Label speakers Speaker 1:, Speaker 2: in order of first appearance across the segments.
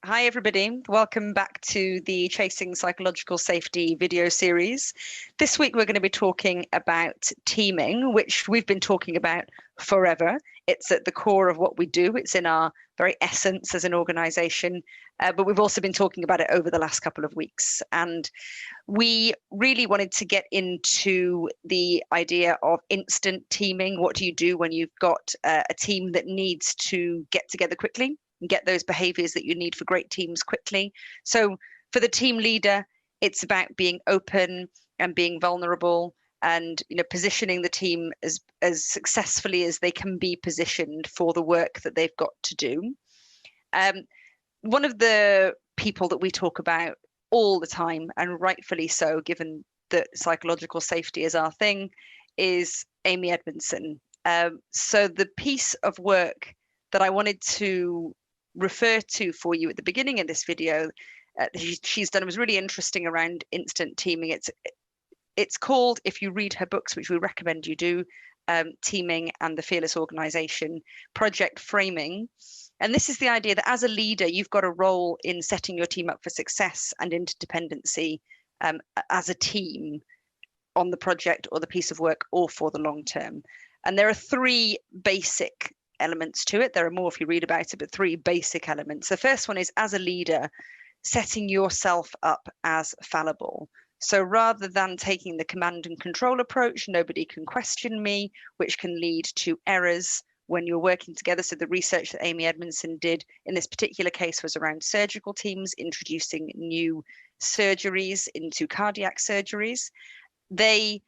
Speaker 1: Hi, everybody. Welcome back to the Chasing Psychological Safety video series. This week, we're going to be talking about teaming, which we've been talking about forever. It's at the core of what we do. It's in our very essence as an organization, but we've also been talking about it over the last couple of weeks. And we really wanted to get into the idea of instant teaming. What do you do when you've got a team that needs to get together quickly and get those behaviors that you need for great teams quickly? So for the team leader, it's about being open and being vulnerable and positioning the team as successfully as they can be positioned for the work that they've got to do. One of the people that we talk about all the time, and rightfully so, given that psychological safety is our thing, is Amy Edmondson. So the piece of work that I wanted to refer to for you at the beginning of this video, she's done, was really interesting around instant teaming. It's called, if you read her books, which we recommend you do, Teaming and the Fearless Organization, Project Framing. And this is the idea that as a leader, you've got a role in setting your team up for success and interdependency as a team on the project or the piece of work or for the long term. And there are three basic elements to it. There are more if you read about it, but three basic elements. The first one is, as a leader, setting yourself up as fallible. So rather than taking the command and control approach, nobody can question me, which can lead to errors when you're working together. So the research that Amy Edmondson did in this particular case was around surgical teams, introducing new surgeries into cardiac surgeries. They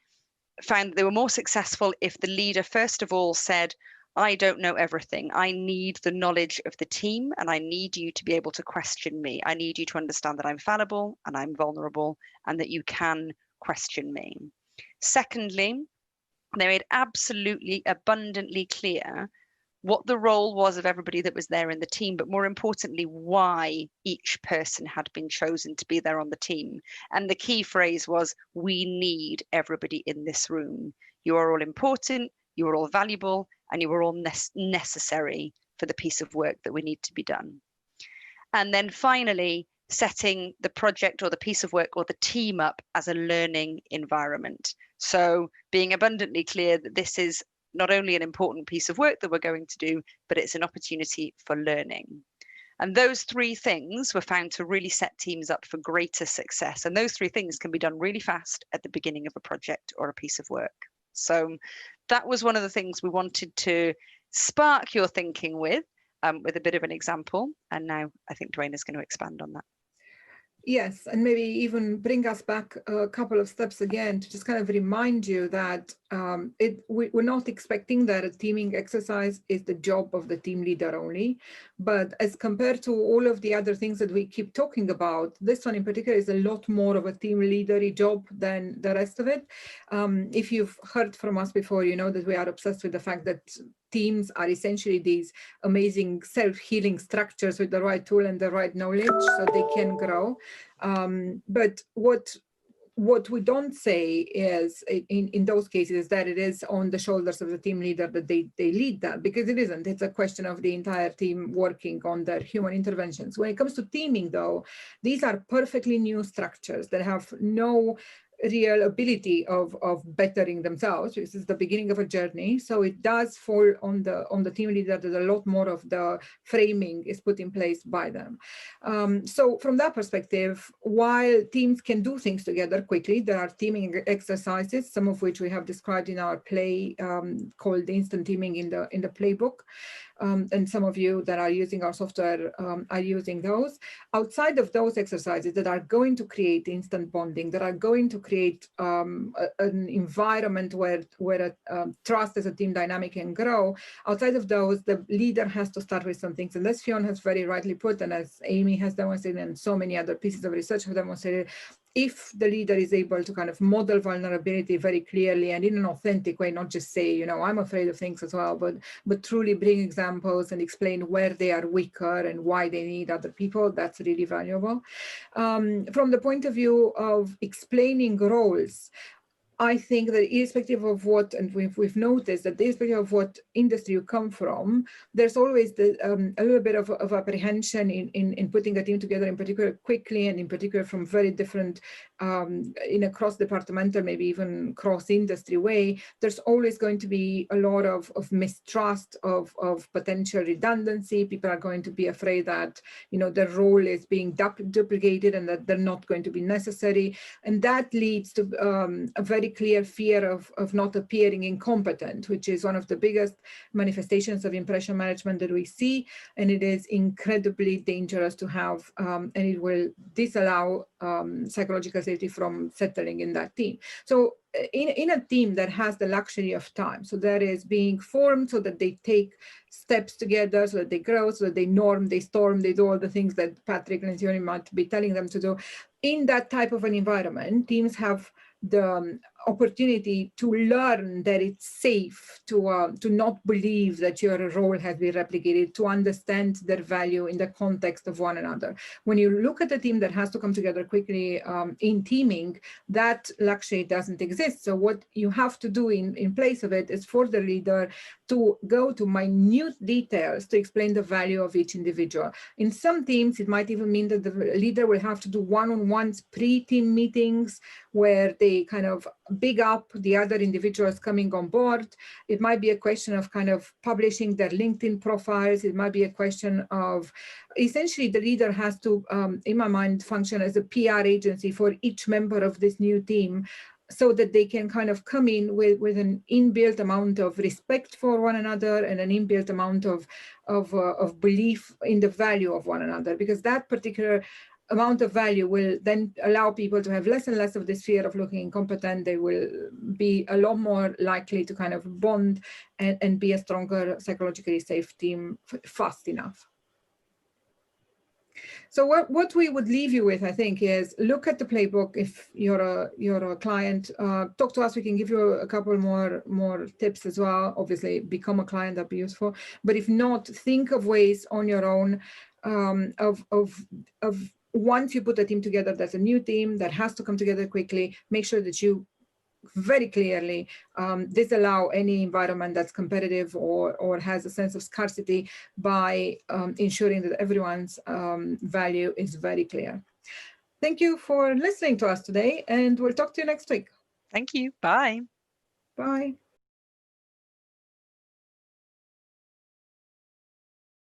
Speaker 1: found that they were more successful if the leader, first of all, said, I don't know everything. I need the knowledge of the team, and I need you to be able to question me. I need you to understand that I'm fallible and I'm vulnerable and that you can question me. Secondly, they made absolutely abundantly clear what the role was of everybody that was there in the team, but more importantly, why each person had been chosen to be there on the team. And the key phrase was, we need everybody in this room. You are all important, you are all valuable, and you are all necessary for the piece of work that we need to be done. And then finally, setting the project or the piece of work or the team up as a learning environment. So being abundantly clear that this is not only an important piece of work that we're going to do, but it's an opportunity for learning. And those three things were found to really set teams up for greater success. And those three things can be done really fast at the beginning of a project or a piece of work. So that was one of the things we wanted to spark your thinking with a bit of an example. And now I think Dwayne is going to expand on that.
Speaker 2: Yes, and maybe even bring us back a couple of steps again to just kind of remind you that we're not expecting that a teaming exercise is the job of the team leader only, but as compared to all of the other things that we keep talking about, this one in particular is a lot more of a team leadery job than the rest of it. If you've heard from us before, you know that we are obsessed with the fact that teams are essentially these amazing self-healing structures with the right tool and the right knowledge so they can grow. But what we don't say is in those cases is that it is on the shoulders of the team leader that they lead that, because it isn't. It's a question of the entire team working on their human interventions. When it comes to teaming, though, these are perfectly new structures that have no real ability of bettering themselves. This is the beginning of a journey, so it does fall on the team leader that a lot more of the framing is put in place by them. So from that perspective, while teams can do things together quickly, there are teaming exercises, some of which we have described in our play called Instant Teaming in the playbook. And some of you that are using our software are using those. Outside of those exercises that are going to create instant bonding, that are going to create an environment where trust as a team dynamic can grow, outside of those, the leader has to start with some things. And as Fionn has very rightly put, and as Amy has demonstrated, and so many other pieces of research have demonstrated, if the leader is able to kind of model vulnerability very clearly and in an authentic way, not just say, you know, I'm afraid of things as well, but truly bring examples and explain where they are weaker and why they need other people, that's really valuable. From the point of view of explaining roles, I think that irrespective of what, and we've noticed that irrespective of what industry you come from, there's always a little bit of apprehension in putting a team together, in particular quickly, and in particular from very different, in a cross-departmental, maybe even cross-industry way. There's always going to be a lot of mistrust, of potential redundancy. People are going to be afraid that, you know, their role is being duplicated and that they're not going to be necessary. And that leads to a very clear fear of not appearing incompetent, which is one of the biggest manifestations of impression management that we see. And it is incredibly dangerous to have, and it will disallow psychological safety from settling in that team. So in a team that has the luxury of time, so that is being formed so that they take steps together, so that they grow, so that they norm, they storm, they do all the things that Patrick and Lencioni might be telling them to do. In that type of an environment, teams have the opportunity to learn that it's safe to not believe that your role has been replicated, to understand their value in the context of one another. When you look at a team that has to come together quickly in teaming, that luxury doesn't exist. So what you have to do in place of it is for the leader to go to minute details to explain the value of each individual. In some teams, it might even mean that the leader will have to do one-on-ones pre-team meetings where they kind of big up the other individuals coming on board. It might be a question of kind of publishing their LinkedIn profiles. It might be a question of essentially the leader has to, in my mind, function as a PR agency for each member of this new team, so that they can kind of come in with an inbuilt amount of respect for one another and an inbuilt amount of belief in the value of one another, because that particular amount of value will then allow people to have less and less of this fear of looking incompetent. They will be a lot more likely to kind of bond and be a stronger psychologically safe team fast enough. So what we would leave you with, I think, is look at the playbook. If you're a client, talk to us. We can give you a couple more tips as well. Obviously, become a client, that'd be useful. But if not, think of ways on your own of once you put a team together, that's a new team that has to come together quickly. Make sure that you very clearly disallow any environment that's competitive or has a sense of scarcity by ensuring that everyone's value is very clear. Thank you for listening to us today, and we'll talk to you next week.
Speaker 1: Thank you. Bye.
Speaker 2: Bye.